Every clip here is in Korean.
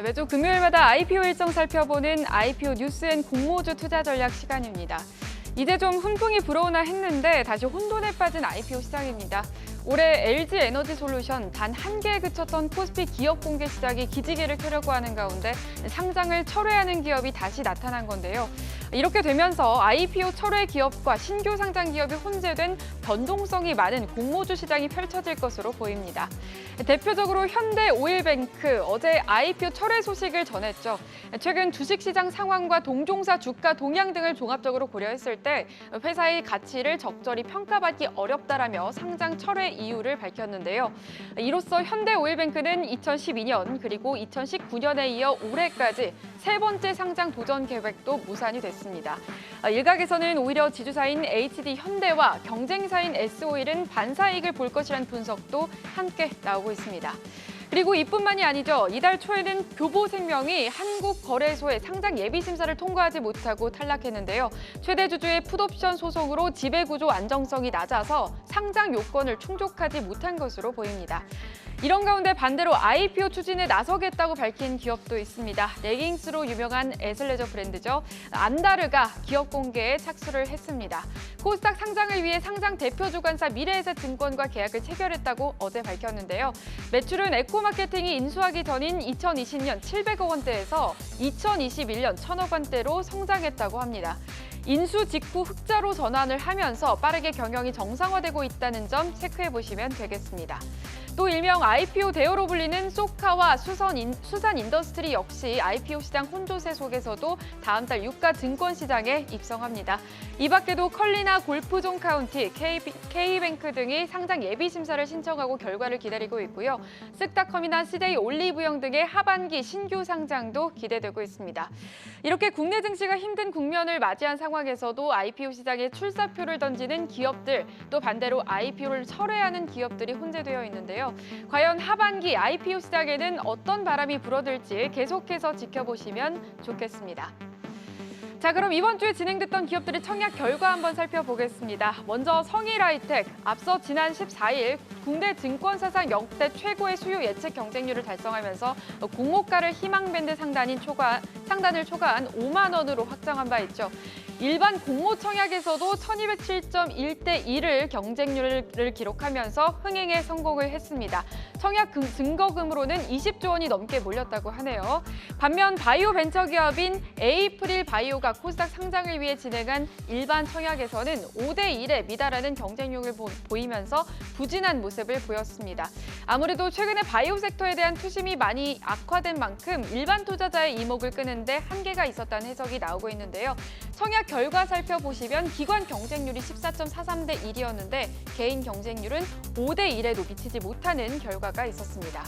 매주 금요일마다 IPO 일정 살펴보는 IPO 뉴스앤 공모주 투자 전략 시간입니다. 이제 좀 훈풍이 불어오나 했는데 다시 혼돈에 빠진 IPO 시장입니다. 올해 LG에너지솔루션 단 한 개에 그쳤던 코스피 기업 공개 시장이 기지개를 펴려고 하는 가운데 상장을 철회하는 기업이 다시 나타난 건데요. 이렇게 되면서 IPO 철회 기업과 신규 상장 기업이 혼재된 변동성이 많은 공모주 시장이 펼쳐질 것으로 보입니다. 대표적으로 현대오일뱅크 어제 IPO 철회 소식을 전했죠. 최근 주식시장 상황과 동종사 주가 동향 등을 종합적으로 고려했을 때 회사의 가치를 적절히 평가받기 어렵다라며 상장 철회 이유를 밝혔는데요. 이로써 현대오일뱅크는 2012년 그리고 2019년에 이어 올해까지 세 번째 상장 도전 계획도 무산이 됐습니다. 일각에서는 오히려 지주사인 HD현대와 경쟁사인 S오일은 반사이익을 볼 것이라는 분석도 함께 나오고 있습니다. 그리고 이뿐만이 아니죠. 이달 초에는 교보생명이 한국거래소의 상장 예비심사를 통과하지 못하고 탈락했는데요. 최대 주주의 풋옵션 소송으로 지배구조 안정성이 낮아서 상장 요건을 충족하지 못한 것으로 보입니다. 이런 가운데 반대로 IPO 추진에 나서겠다고 밝힌 기업도 있습니다. 레깅스로 유명한 애슬레저 브랜드죠. 안다르가 기업 공개에 착수를 했습니다. 코스닥 상장을 위해 상장 대표 주관사 미래에셋증권과 계약을 체결했다고 어제 밝혔는데요. 매출은 에코마케팅이 인수하기 전인 2020년 700억 원대에서 2021년 1000억 원대로 성장했다고 합니다. 인수 직후 흑자로 전환을 하면서 빠르게 경영이 정상화되고 있다는 점 체크해 보시면 되겠습니다. 또 일명 IPO 대어로 불리는 소카와 수산인더스트리 역시 IPO 시장 혼조세 속에서도 다음 달 유가 증권 시장에 입성합니다. 이 밖에도 컬리나 골프존 카운티, K뱅크 등이 상장 예비 심사를 신청하고 결과를 기다리고 있고요. 쓱닷컴이나 CJ 올리브영 등의 하반기 신규 상장도 기대되고 있습니다. 이렇게 국내 증시가 힘든 국면을 맞이한 상황에서도 IPO 시장에 출사표를 던지는 기업들, 또 반대로 IPO를 철회하는 기업들이 혼재되어 있는데요. 과연 하반기 IPO 시장에는 어떤 바람이 불어들지 계속해서 지켜보시면 좋겠습니다. 자, 그럼 이번 주에 진행됐던 기업들의 청약 결과 한번 살펴보겠습니다. 먼저 성일하이텍, 앞서 지난 14일 국내 증권사상 역대 최고의 수요 예측 경쟁률을 달성하면서 공모가를 희망밴드 상단을 초과한 5만 원으로 확정한 바 있죠. 일반 공모 청약에서도 1207.1대 1을 경쟁률을 기록하면서 흥행에 성공을 했습니다. 청약 증거금으로는 20조 원이 넘게 몰렸다고 하네요. 반면 바이오 벤처 기업인 에이프릴 바이오가 코스닥 상장을 위해 진행한 일반 청약에서는 5대 1에 미달하는 경쟁력을 보이면서 부진한 모습을 보였습니다. 아무래도 최근에 바이오 섹터에 대한 투심이 많이 악화된 만큼 일반 투자자의 이목을 끄는데 한계가 있었다는 해석이 나오고 있는데요. 청약 결과 살펴보시면 기관 경쟁률이 14.43대 1이었는데 개인 경쟁률은 5대 1에도 미치지 못하는 결과가 있었습니다.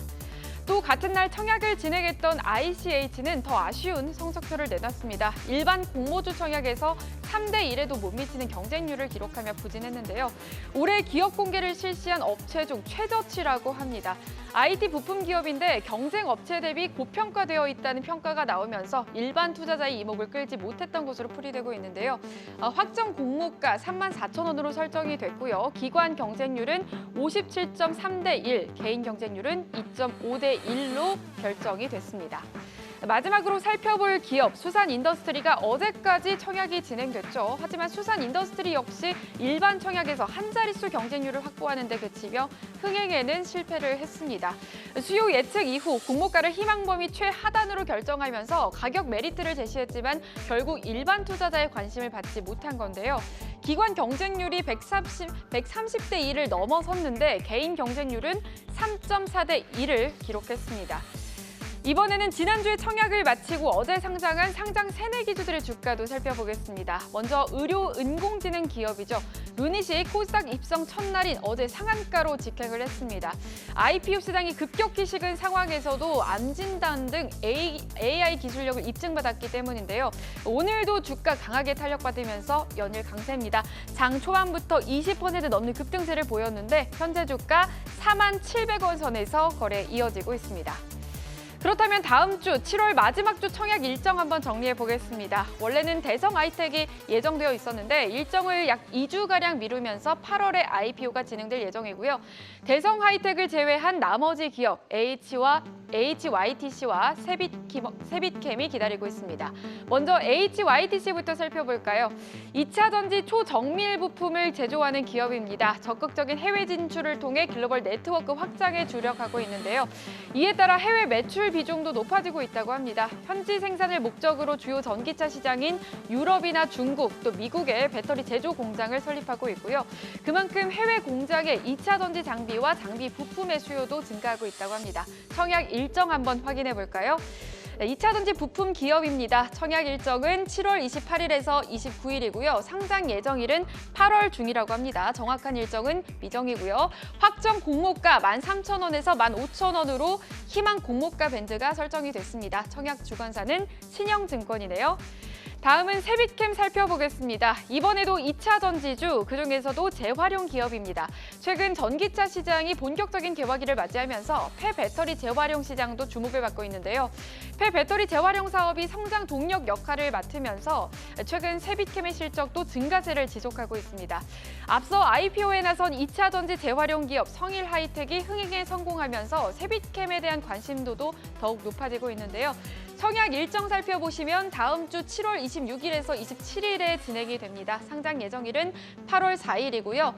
또 같은 날 청약을 진행했던 ICH는 더 아쉬운 성적표를 내놨습니다. 일반 공모주 청약에서 3대 1에도 못 미치는 경쟁률을 기록하며 부진했는데요. 올해 기업 공개를 실시한 업체 중 최저치라고 합니다. IT 부품 기업인데 경쟁 업체 대비 고평가되어 있다는 평가가 나오면서 일반 투자자의 이목을 끌지 못했던 것으로 풀이되고 있는데요. 확정 공모가 34,000원으로 설정이 됐고요. 기관 경쟁률은 57.3대 1, 개인 경쟁률은 2.5대 1로 결정이 됐습니다. 마지막으로 살펴볼 기업 수산인더스트리가 어제까지 청약이 진행됐죠. 하지만 수산인더스트리 역시 일반 청약에서 한 자릿수 경쟁률을 확보하는 데 그치며 흥행에는 실패를 했습니다. 수요 예측 이후 공모가를 희망 범위 최하단으로 결정하면서 가격 메리트를 제시했지만 결국 일반 투자자의 관심을 받지 못한 건데요. 기관 경쟁률이 130대 1을 넘어섰는데 개인 경쟁률은 3.4대 1을 기록했습니다. 이번에는 지난주에 청약을 마치고 어제 상장한 상장 세네 기주들의 주가도 살펴보겠습니다. 먼저 의료인공지능 기업이죠. 루닛이 코스닥 입성 첫날인 어제 상한가로 직행을 했습니다. IPO 시장이 급격히 식은 상황에서도 암진단 등 AI 기술력을 입증받았기 때문인데요. 오늘도 주가 강하게 탄력받으면서 연일 강세입니다. 장 초반부터 20% 넘는 급등세를 보였는데 현재 주가 47,000원 선에서 거래 이어지고 있습니다. 그렇다면 다음 주 7월 마지막 주 청약 일정 한번 정리해 보겠습니다. 원래는 대성하이텍이 예정되어 있었는데 일정을 약 2주가량 미루면서 8월에 IPO가 진행될 예정이고요. 대성하이텍을 제외한 나머지 기업 H와 HYTC와 세빛캠이 기다리고 있습니다. 먼저 HYTC부터 살펴볼까요? 2차 전지 초정밀 부품을 제조하는 기업입니다. 적극적인 해외 진출을 통해 글로벌 네트워크 확장에 주력하고 있는데요. 이에 따라 해외 매출 비중도 높아지고 있다고 합니다. 현지 생산을 목적으로 주요 전기차 시장인 유럽이나 중국, 또 미국에 배터리 제조 공장을 설립하고 있고요. 그만큼 해외 공장의 2차 전지 장비와 장비 부품의 수요도 증가하고 있다고 합니다. 청약 일정 한번 확인해 볼까요? 2차 전지 부품 기업입니다. 청약 일정은 7월 28일에서 29일이고요. 상장 예정일은 8월 중이라고 합니다. 정확한 일정은 미정이고요. 확정 공모가 13,000원에서 15,000원으로 희망 공모가 밴드가 설정이 됐습니다. 청약 주관사는 신영증권이네요. 다음은 세빛캠 살펴보겠습니다. 이번에도 2차 전지주, 그중에서도 재활용 기업입니다. 최근 전기차 시장이 본격적인 개화기를 맞이하면서 폐배터리 재활용 시장도 주목을 받고 있는데요. 폐배터리 재활용 사업이 성장 동력 역할을 맡으면서 최근 세빛캠의 실적도 증가세를 지속하고 있습니다. 앞서 IPO에 나선 2차 전지 재활용 기업 성일하이텍이 흥행에 성공하면서 세빛캠에 대한 관심도도 더욱 높아지고 있는데요. 청약 일정 살펴보시면 다음 주 7월 26일에서 27일에 진행이 됩니다. 상장 예정일은 8월 4일이고요.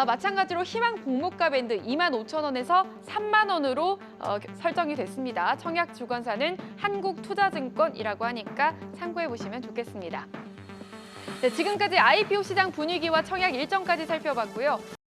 마찬가지로 희망 공모가 밴드 25,000원에서 3만 원으로 설정이 됐습니다. 청약 주관사는 한국투자증권이라고 하니까 참고해 보시면 좋겠습니다. 네, 지금까지 IPO 시장 분위기와 청약 일정까지 살펴봤고요.